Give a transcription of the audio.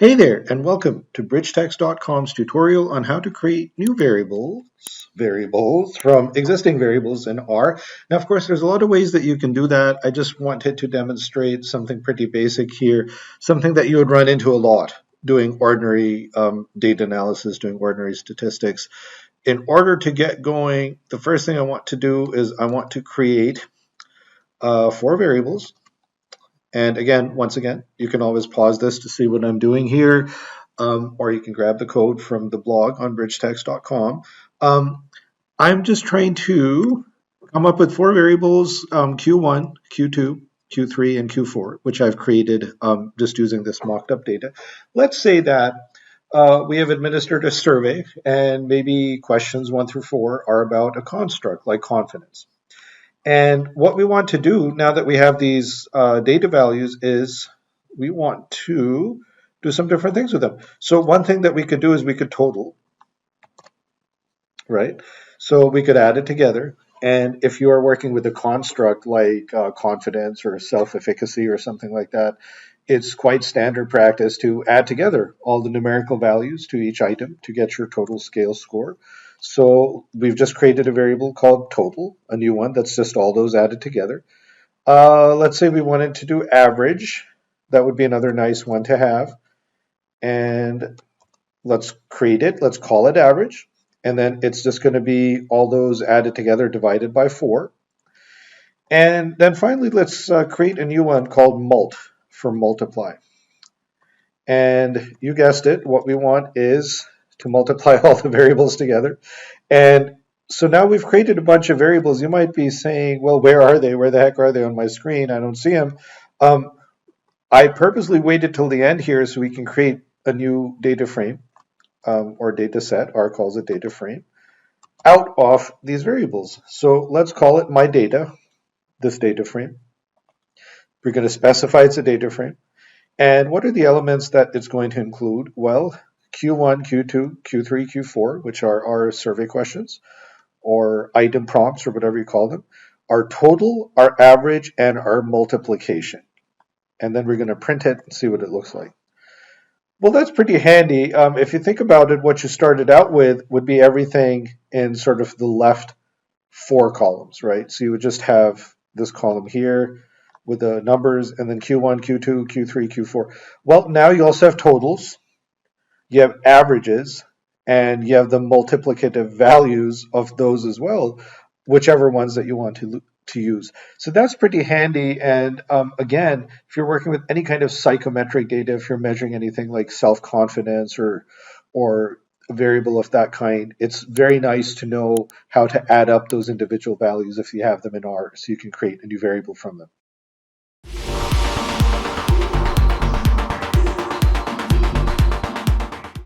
Hey there, and welcome to BridgeText.com's tutorial on how to create new variables from existing variables in R. Now, of course, there's a lot of ways that you can do that. I just wanted to demonstrate something pretty basic here, something that you would run into a lot doing ordinary data analysis, doing ordinary statistics. In order to get going, the first thing I want to do is I want to create four variables. And again, once again, you can always pause this to see what I'm doing here, or you can grab the code from the blog on bridgetext.com. I'm just trying to come up with four variables, Q1, Q2, Q3, and Q4, which I've created just using this mocked up data. Let's say that we have administered a survey, and maybe questions 1 through 4 are about a construct like confidence. And what we want to do now that we have these data values is we want to do some different things with them. So one thing that we could do is we could total, right? So we could add it together. And if you are working with a construct like confidence or self-efficacy or something like that, it's quite standard practice to add together all the numerical values to each item to get your total scale score. So we've just created a variable called total, a new one that's just all those added together. Let's say we wanted to do average. That would be another nice one to have. And let's create it. Let's call it average. And then it's just going to be all those added together divided by 4. And then finally, let's create a new one called mult for multiply. And you guessed it, what we want is to multiply all the variables together. And so now we've created a bunch of variables. You might be saying, well, where are they? Where the heck are they on my screen? I don't see them. I purposely waited till the end here so we can create a new data frame or data set. R calls it data frame out of these variables. So let's call it my data, this data frame. We're going to specify it's a data frame. And what are the elements that it's going to include? Well, Q1, Q2, Q3, Q4, which are our survey questions or item prompts or whatever you call them, our total, our average, and our multiplication. And then we're going to print it and see what it looks like. Well, that's pretty handy. If you think about it, what you started out with would be everything in sort of the left 4 columns, right? So you would just have this column here with the numbers and then Q1, Q2, Q3, Q4. Well, now you also have totals, you have averages, and you have the multiplicative values of those as well, whichever ones that you want to use. So that's pretty handy. And again, if you're working with any kind of psychometric data, if you're measuring anything like self-confidence or a variable of that kind, it's very nice to know how to add up those individual values if you have them in R, so you can create a new variable from them.